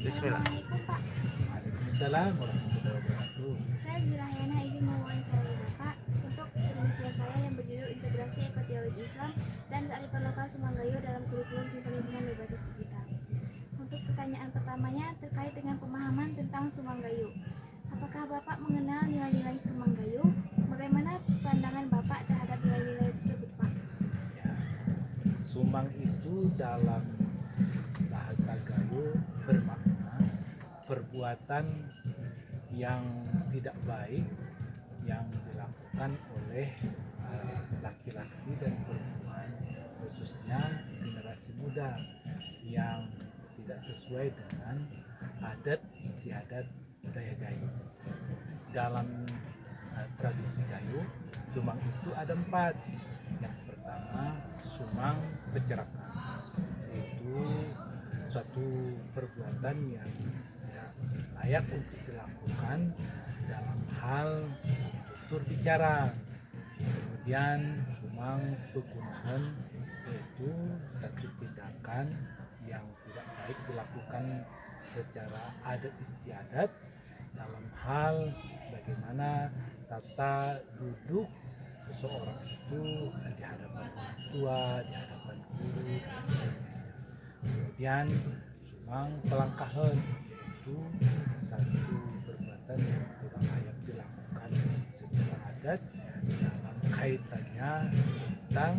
Bismillah. Assalamualaikum Pak. Waalaikumsalam warahmatullahi wabarakatuh. Saya Zurahayana izin mewawancarai Bapak untuk penelitian saya yang berjudul Integrasi Ekoteologi Islam dan Kearifan Lokal Sumanggayo dalam Kurikulum Sistem Pendidikan Berbasis Digital. Untuk pertanyaan pertamanya terkait dengan pemahaman tentang Sumanggayo. Apakah Bapak mengenal nilai-nilai Sumanggayo? Bagaimana pandangan Bapak terhadap nilai-nilai tersebut, Pak? Ya, Sumang itu dalam bahasa Gayo bermakna perbuatan yang tidak baik yang dilakukan oleh laki-laki dan perempuan, khususnya generasi muda yang tidak sesuai dengan adat istiadat budaya Gayo. Dalam tradisi Gayo, Sumang itu ada 4. Yang pertama, Sumang Pecerakan, itu suatu perbuatan yang tidak layak untuk dilakukan dalam hal tutur bicara. Kemudian Sumang Pegunahan, yaitu satu tindakan yang tidak baik dilakukan secara adat istiadat dalam hal bagaimana tata duduk seseorang itu di hadapan orang tua, di hadapan guru, dan sebagainya. Kemudian Sumang Pelangkahan, yaitu satu perbuatan yang tidak layak dilakukan secara adat dalam kaitannya tentang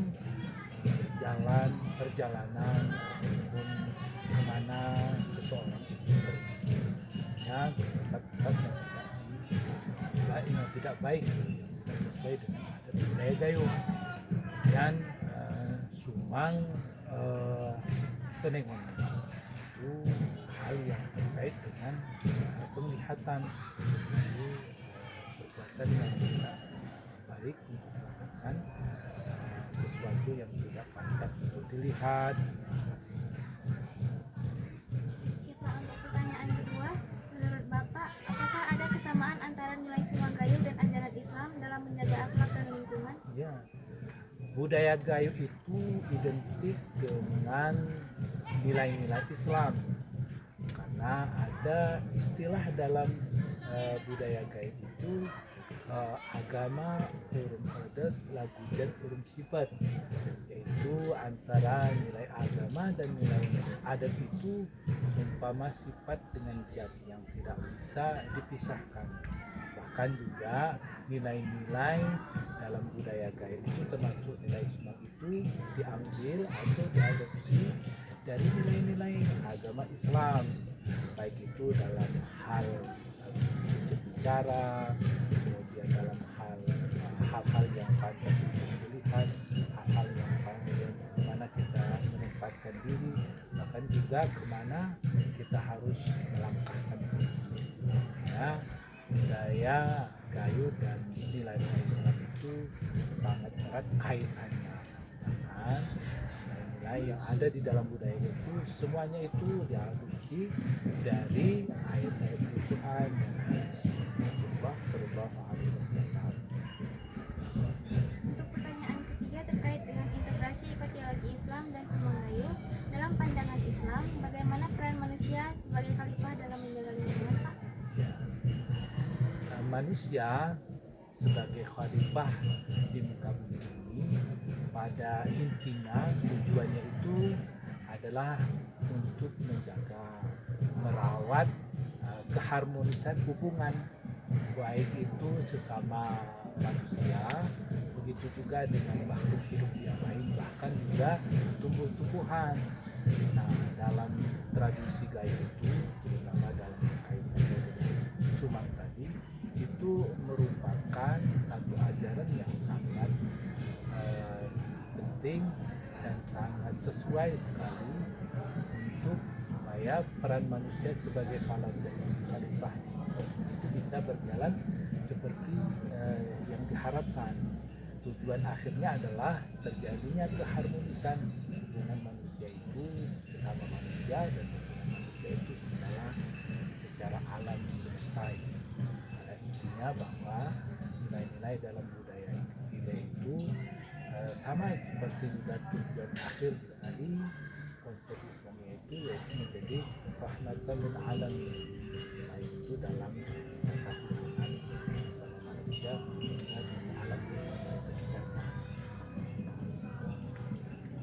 perjalanan ataupun kemana seseorang itu pergi, ya, tempat-tempat yang tidak baik, yang tidak sesuai dengan adat budaya Gayo. Dan Sumang Penengonan, itu hal yang terkait dengan penglihatan, itu perbuatan yang tidak baik untuk melakukan sesuatu yang tidak pantas untuk dilihat. Ya Pak, untuk pertanyaan kedua, menurut Bapak, apakah ada kesamaan antara nilai Sumanggayo dan ajaran Islam dalam menjaga akhlak dan lingkungan? Ya, budaya Gayo itu identik dengan nilai-nilai Islam, karena ada istilah dalam budaya Gayo itu agama urung adat lagu dan urung sifat, yaitu antara nilai agama dan nilai adat itu umpama sifat dengan zat yang tidak bisa dipisahkan. Bahkan juga nilai-nilai dalam budaya Gayo itu termasuk nilai Sumang itu diambil atau diadopsi dari nilai-nilai agama Islam, baik itu dalam hal berbicara, kemudian dalam hal-hal yang pantas untuk dilihat, hal-hal yang pantas kemana kita menempatkan diri, bahkan juga kemana kita harus melangkahkan diri. Ya, budaya Gayo dan nilai-nilai Islam itu sangat erat kaitannya, kan? Nilai yang ada di dalam budaya itu semuanya itu diadopsi dari ayat-ayat Al-Quran dan hadis Rasulullah Shallallahu Alaihi Wasallam. Untuk pertanyaan ketiga terkait dengan integrasi ekoteologi Islam dan Sumanggayo, dalam pandangan Islam, bagaimana peran manusia sebagai khalifah dalam menjaga lingkungan, Pak? Ya, manusia sebagai khalifah di muka bumi ini pada intinya tujuannya itu adalah untuk menjaga, merawat keharmonisan hubungan, baik itu sesama manusia, begitu juga dengan makhluk hidup yang lain, bahkan juga tumbuh-tumbuhan. Nah, dalam tradisi Gayo itu, terutama dalam kaitan dengan Sumang tadi, itu merupakan satu ajaran yang sangat penting dan sangat sesuai sekali untuk supaya peran manusia sebagai khalifah itu bisa berjalan seperti yang diharapkan. Tujuan akhirnya adalah terjadinya keharmonisan hubungan manusia itu sesama manusia dan manusia itu secara alam semesta ini. Pada intinya bahwa nilai-nilai dalam budaya kita itu sama seperti juga tujuan akhir dari konsep Islam itu, yaitu menjadi rahmatan lil alamin. Nah, itu dalam hubungan sama manusia dan alam sekitarnya.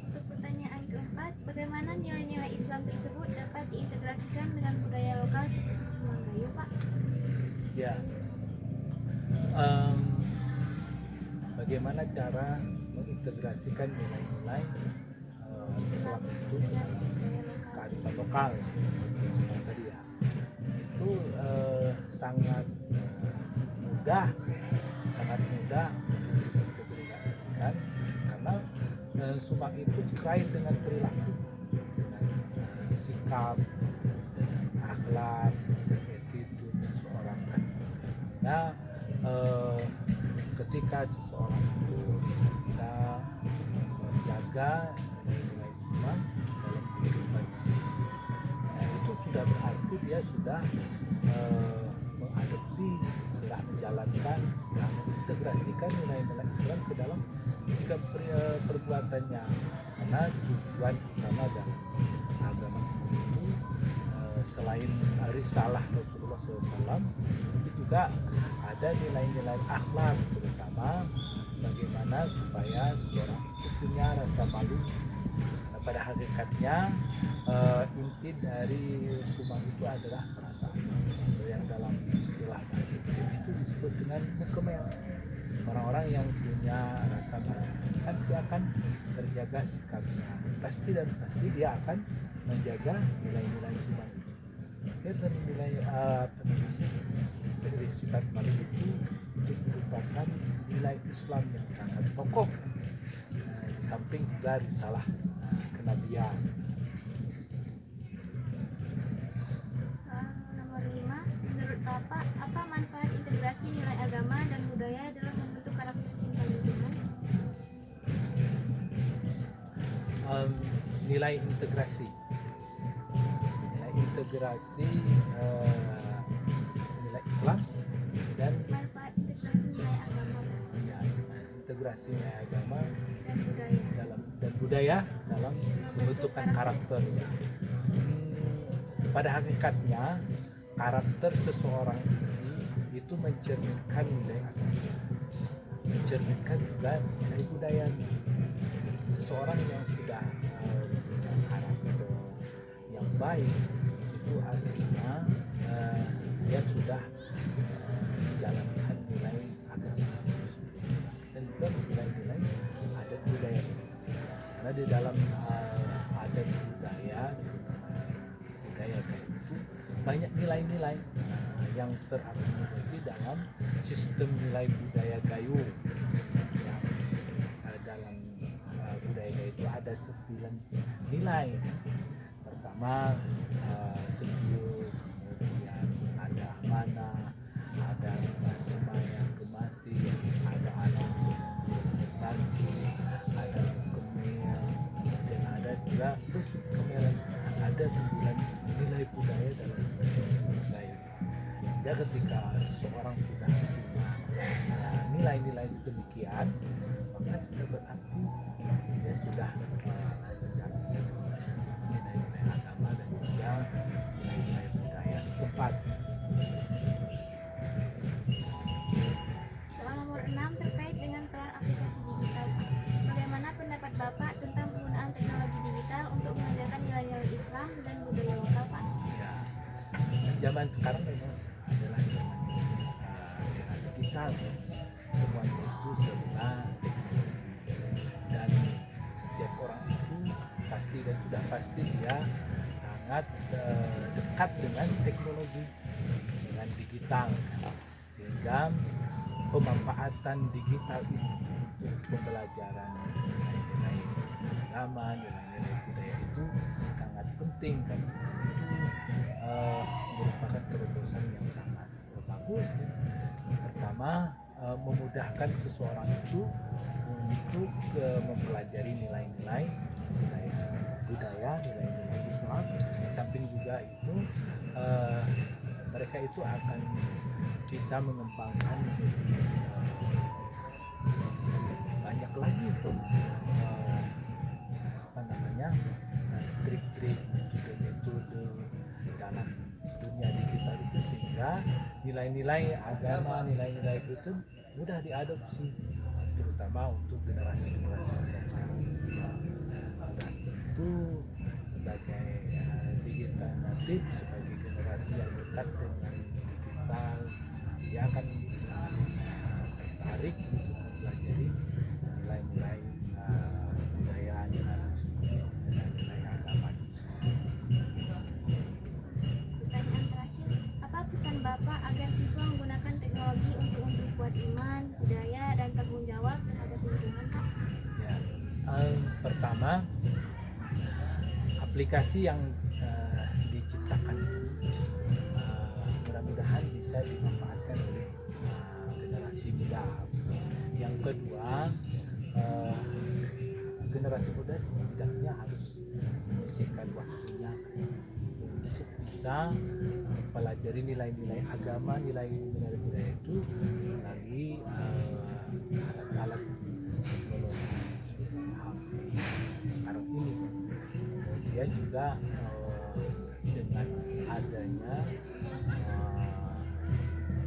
Untuk pertanyaan keempat, bagaimana nilai-nilai Islam tersebut dapat diintegrasikan dengan budaya lokal seperti Semanggayo, Pak? Ya, bagaimana cara mengintegrasikan nilai-nilai Islam itu dengan dalam budaya lokal. kearifan lokal seperti yang tadi ya, itu sangat mudah diintegrasikan karena Subang itu kait dengan perilaku, dengan sikap, akhlak, attitude seseorang kan. Nah, ketika seseorang itu bisa menjaga nilai Islam dalam kehidupannya, nah, itu sudah berarti dia sudah mengadopsi, sudah menjalankan, sudah mengintegrasikan nilai-nilai Islam ke dalam sikap perbuatannya. Karena tujuan utama dalam agama Islam itu selain risalah Rasulullah SAW, itu juga ada nilai-nilai akhlak, terutama bagaimana supaya seorang itu punya rasa malu. Nah, pada hakikatnya inti dari Subang itu adalah perasaan, yang dalam istilah itu disebut dengan mukemel. Orang-orang yang punya rasa malu kan dia akan terjaga sikapnya, pasti dia akan menjaga nilai-nilai Subang itu. Dan nilai sifat malu itu merupakan nilai Islam yang sangat pokok, di samping juga risalah kenabian. Soal nomor 5, menurut Bapak, apa manfaat integrasi nilai agama dan budaya dalam membentuk karakter cinta lingkungan? Nilai integrasi nilai Islam dan Manfaat integrasi nilai agama ya, integrasi nilai agama dan budaya dalam pembentukan karakter. Pada hakikatnya karakter seseorang itu mencerminkan nilai agama, mencerminkan juga nilai budayanya. Seseorang yang sudah punya karakter yang baik itu artinya dia sudah menjalankan nilai agama dan juga nilai-nilai adat budaya. Karena di dalam adat budaya kayak itu banyak nilai-nilai yang terakomodasi dalam sistem nilai budaya Gayo. Yang dalam budaya Gayo itu ada 9 nilai. Pertama segiu, kemudian ada amanah, ada semayang gemasi, ada alam bantu, ada kemil, dan ada juga terus kemil. Ada 9 nilai budaya dalam budaya. Ya, ketika seseorang sudah punya nilai-nilai demikian, maka sudah berarti dia sudah menjalankan nilai-nilai agama dan juga nilai-nilai budaya setempat. Soal nomor 6 terkait dengan peran aplikasi digital. Bagaimana pendapat Bapak tentang penggunaan teknologi digital untuk mengajarkan nilai-nilai Islam dan budaya lokal, Pak? Ya, zaman sekarang memang adalah zaman era digital. Semuanya itu serba dan setiap orang itu pasti dan sudah pasti dia sangat dekat dengan teknologi, dengan digital, sehingga pemanfaatan digital itu untuk pembelajaran nilai-nilai agama, nilai-nilai budaya itu sangat penting dan itu merupakan terobosan yang sangat bagus. Pertama, memudahkan seseorang itu untuk mempelajari nilai-nilai budaya, nilai-nilai Islam. Di samping juga itu mereka itu akan bisa mengembangkan banyak lagi tuh trik-trik, metode-metode di dalam dunia digital itu, sehingga nilai-nilai agama, nilai-nilai itu mudah diadopsi, terutama untuk generasi-generasi yang sekarang. Dan tentu sebagai digital natif, sebagai generasi yang dekat dengan digital, dia akan tertarik untuk mempelajari nilai-nilai budaya, nilai-nilai agama. Pertanyaan terakhir, apa pesan Bapak agar siswa menggunakan teknologi untuk memperkuat iman, budaya, dan tanggung jawab terhadap lingkungan, Pak? Ya, pertama, aplikasi yang diciptakan itu mudah-mudahan bisa dimanfaatkan oleh generasi muda. Yang kedua, generasi muda setidaknya harus menyisihkan waktunya untuk bisa mempelajari nilai-nilai agama, nilai-nilai budaya itu melalui alat-alat teknologi sekarang ini. Kemudian juga dengan adanya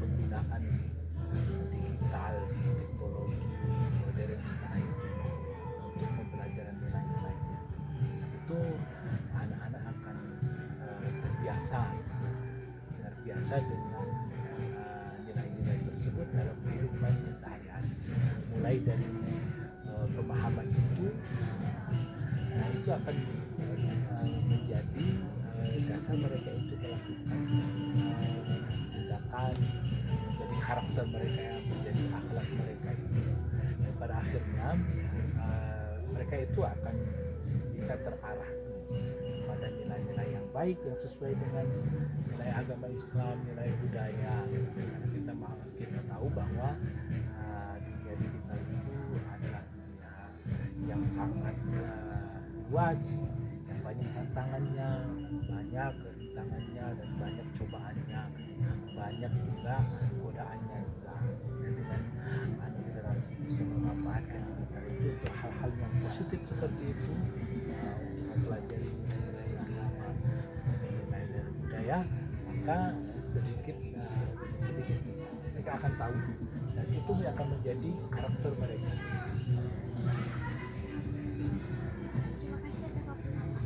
penggunaan digital, teknologi modern sekarang ini untuk pembelajaran nilai-nilai itu, anak-anak akan terbiasa dengan nilai-nilai tersebut dalam kehidupannya sehari-hari, mulai dari pemahaman itu. Nah, itu akan menjadi dasar mereka untuk melakukan tindakan, menjadi karakter mereka, menjadi akhlak mereka itu. Dan pada akhirnya mereka itu akan bisa terarah pada nilai-nilai yang baik, yang sesuai dengan nilai agama Islam, nilai budaya. Karena kita tahu bahwa dunia digital itu adalah dunia yang sangat luas, yang banyak tantangannya, banyak rintangannya, dan banyak cobaannya, banyak juga godaannya juga. Dan dengan generasi bisa memanfaatkan digital itu untuk hal-hal yang positif seperti itu, mempelajari nilai agama, nilai dari budaya, maka sedikit demi sedikit mereka akan tahu, dan itu akan menjadi karakter mereka. Terima kasih atas waktunya.